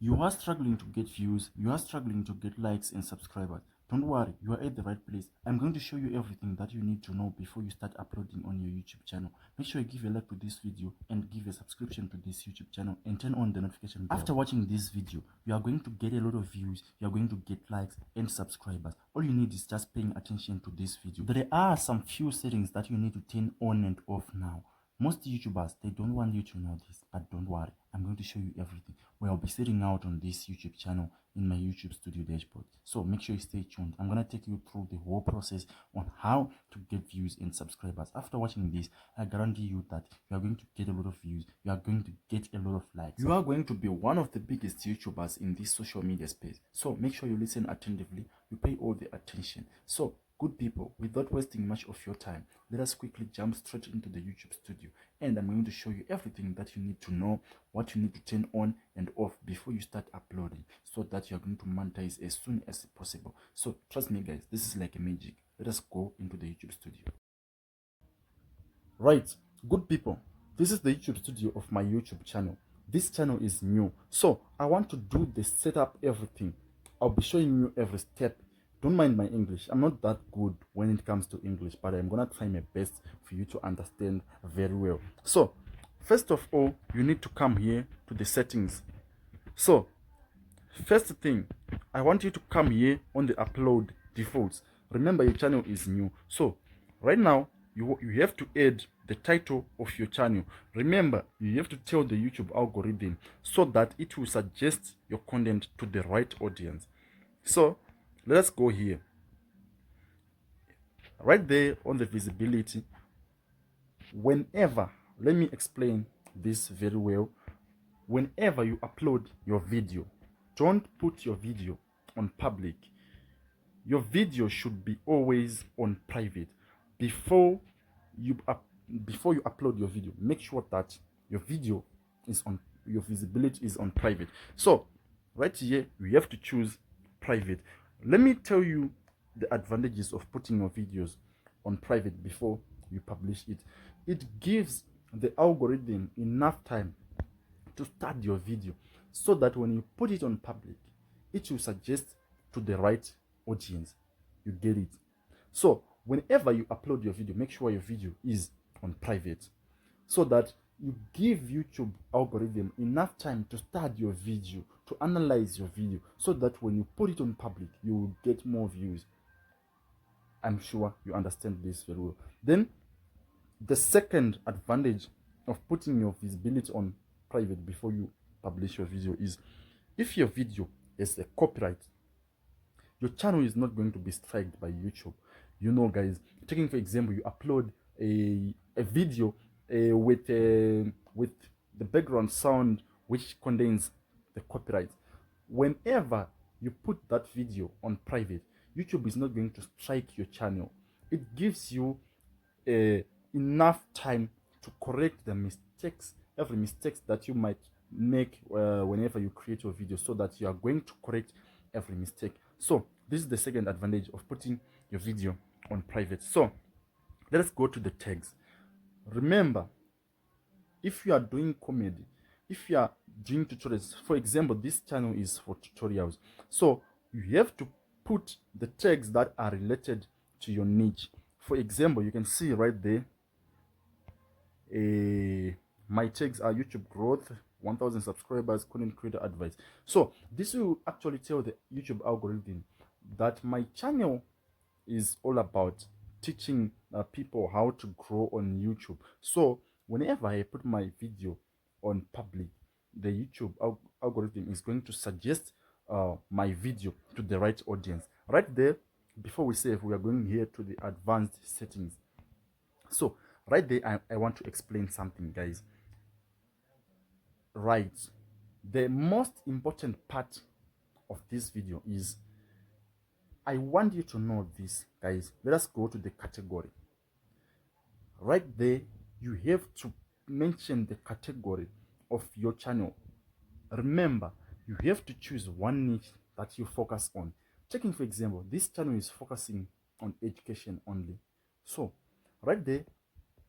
You are struggling to get views, you are struggling to get likes and subscribers. Don't worry, you are at the right place. I'm going to show you everything that you need to know before you start uploading on your YouTube channel. Make sure you give a like to this video and give a subscription to this YouTube channel and turn on the notification bell. After watching this video, you are going to get a lot of views, you are going to get likes and subscribers. All you need is just paying attention to this video. There are some few settings that you need to turn on and off now. Most YouTubers, they don't want you to know this, but don't worry, I'm going to show you everything. Well, I'll be setting out on this YouTube channel in my YouTube Studio dashboard. So make sure you stay tuned. I'm going to take you through the whole process on how to get views and subscribers. After watching this, I guarantee you that you are going to get a lot of views. You are going to get a lot of likes. You are going to be one of the biggest YouTubers in this social media space. So make sure you listen attentively. You pay all the attention. So good people, without wasting much of your time, let us quickly jump straight into the YouTube Studio, and I'm going to show you everything that you need to know, what you need to turn on and off before you start uploading, so that you're going to monetize as soon as possible. So trust me guys, this is like a magic. Let us go into the YouTube Studio. Right, good people, this is the YouTube Studio of my YouTube channel. This channel is new, so I want to do the setup, everything. I'll be showing you every step. Don't mind my English. I'm not that good when it comes to English, but I'm gonna try my best for you to understand very well. So first of all, you need to come here to the settings. So first thing, I want you to come here on the upload defaults. Remember, your channel is new, so right now you have to add the title of your channel. Remember, you have to tell the YouTube algorithm so that it will suggest your content to the right audience. So let's go here. Right there on the visibility, whenever, let me explain this very well. Whenever you upload your video, don't put your video on public. Your video should be always on private. Before you upload your video, make sure that your video is on, your visibility is on private. So right here we have to choose private. Let me tell you the advantages of putting your videos on private before you publish it. It gives the algorithm enough time to start your video, so that when you put it on public, it will suggest to the right audience. You get it? So whenever you upload your video, make sure your video is on private, so that you give YouTube algorithm enough time to start your video, to analyze your video, so that when you put it on public, you will get more views. I'm sure you understand this very well. Then the second advantage of putting your visibility on private before you publish your video is, if your video is a copyright, your channel is not going to be striked by YouTube. You know guys, taking for example, you upload a video with the background sound which contains the copyright. Whenever you put that video on private, YouTube is not going to strike your channel. It gives you enough time to correct the mistakes, every mistakes that you might make whenever you create your video, so that you are going to correct every mistake. So this is the second advantage of putting your video on private. So let's go to the tags. Remember, if you are doing comedy, if you are doing tutorials, for example, this channel is for tutorials, so you have to put the tags that are related to your niche. For example, you can see right there, my tags are YouTube growth, 1000 subscribers, content creator advice. So this will actually tell the YouTube algorithm that my channel is all about teaching people how to grow on YouTube. So whenever I put my video on public, the YouTube algorithm is going to suggest my video to the right audience. Right there, before we save, we are going here to the advanced settings. So right there, I want to explain something, guys. Right, the most important part of this video is, I want you to know this, guys. Let us go to the category. Right there, you have to mention the category of your channel. Remember, you have to choose one niche that you focus on. Taking for example, this channel is focusing on education only. So right there,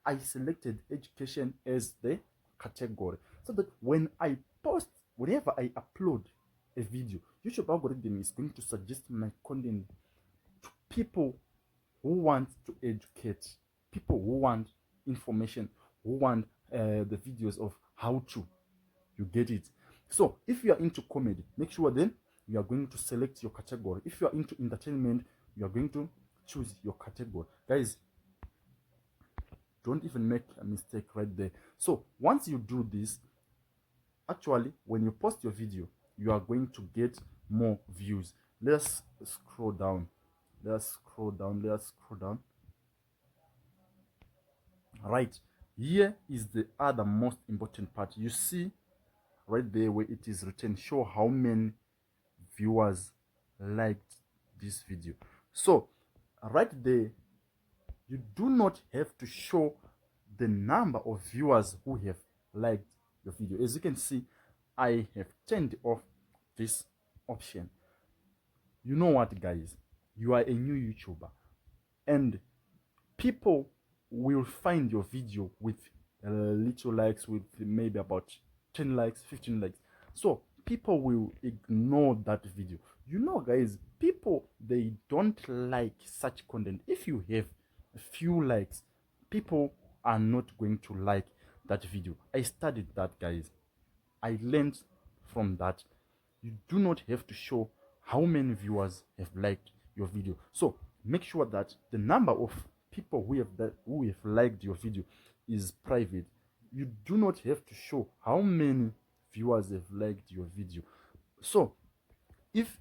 I selected education as the category, so that when I post, whenever I upload a video, YouTube algorithm is going to suggest my content to people who want to educate, people who want information, who want the videos of how to. You get it? So if you are into comedy, make sure then you are going to select your category. If you are into entertainment, you are going to choose your category. Guys, don't even make a mistake right there. So once you do this, actually when you post your video, you are going to get more views. Let's scroll down. Let's scroll down. Let's scroll down. Right here is the other most important part. You see right there where it is written, show how many viewers liked this video. So right there, you do not have to show the number of viewers who have liked your video. As you can see, I have turned off this option. You know what, guys? You are a new YouTuber, and people will find your video with little likes, with maybe about 10 likes, 15 likes. So people will ignore that video. You know, guys, people, they don't like such content. If you have a few likes, people are not going to like that video. I studied that, guys. I learned from that. You do not have to show how many viewers have liked your video. So make sure that the number of people who have liked your video is private. You do not have to show how many viewers have liked your video. So if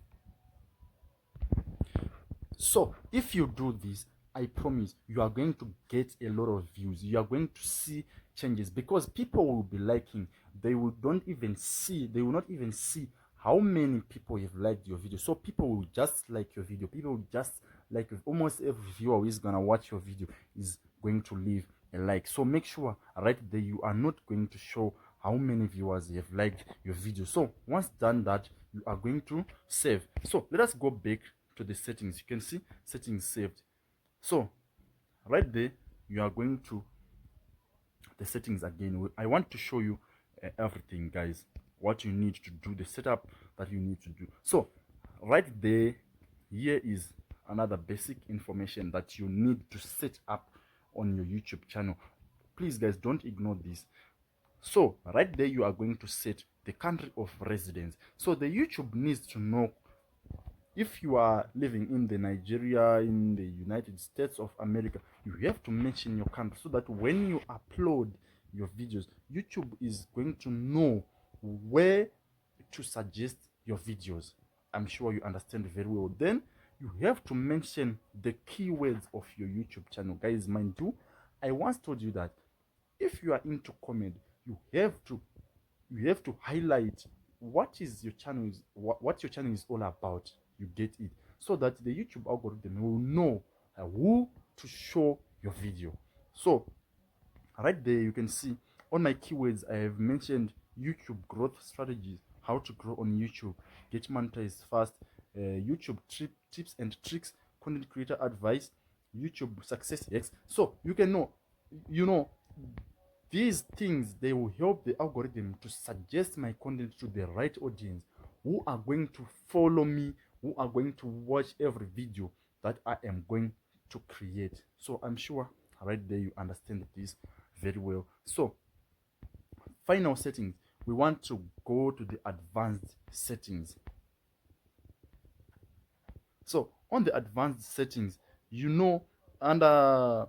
you do this, I promise you are going to get a lot of views. You are going to see changes because people will be liking. They will not even see how many people have liked your video. So people will just like your video. People will just like almost every viewer who is gonna watch your video is going to leave a like. So make sure right there you are not going to show how many viewers have liked your video. So once done that, you are going to save. So let us go back to the settings. You can see settings saved. So right there you are going to the settings again. I want to show you everything, guys, what you need to do, the setup that you need to do. So right there, here is another basic information that you need to set up on your YouTube channel. Please, guys, don't ignore this. So right there you are going to set the country of residence. So the YouTube needs to know if you are living in the Nigeria, in the United States of America, you have to mention your country so that when you upload your videos, YouTube is going to know where to suggest your videos. I'm sure you understand very well. Then you have to mention the keywords of your YouTube channel. Guys, mind you, I once told you that if you are into comedy, you have to highlight what your channel is all about. You get it? So that the YouTube algorithm will know who to show your video. So right there you can see on my keywords I have mentioned YouTube growth strategies, how to grow on YouTube, get monetized fast, YouTube tips and tricks, content creator advice, YouTube success hacks. So you can know, these things, they will help the algorithm to suggest my content to the right audience who are going to follow me, who are going to watch every video that I am going to create. So I'm sure right there you understand this very well. So final settings, we want to go to the advanced settings. So on the advanced settings, under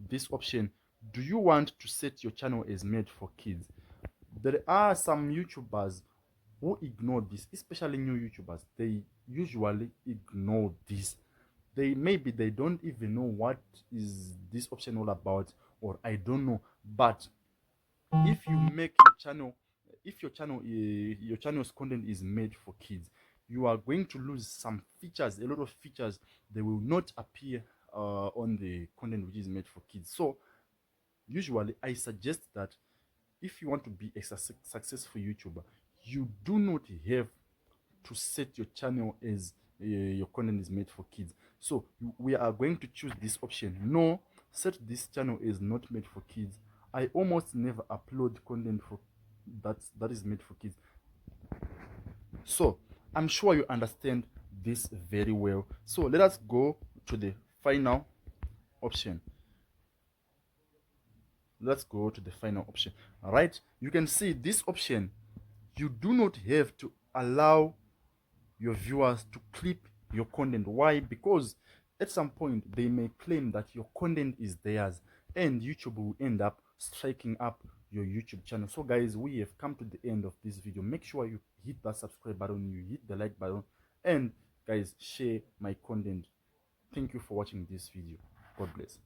this option, do you want to set your channel as made for kids? There are some YouTubers who ignore this, especially new YouTubers. They usually ignore this. Maybe they don't even know what is this option all about, or I don't know. But if you make your channel, if your channel's content is made for kids, you are going to lose some features, a lot of features. They will not appear on the content which is made for kids. So usually I suggest that if you want to be a successful YouTuber, you do not have to set your channel as your content is made for kids. So we are going to choose this option. No, set this channel is not made for kids. I almost never upload content for that is made for kids. So I'm sure you understand this very well. So let us go to the final option. Let's go to the final option. All right, you can see this option. You do not have to allow your viewers to clip your content. Why? Because at some point they may claim that your content is theirs, and YouTube will end up striking up your YouTube channel. So guys, we have come to the end of this video. Make sure you hit that subscribe button, you hit the like button, and guys, share my content. Thank you for watching this video. God bless.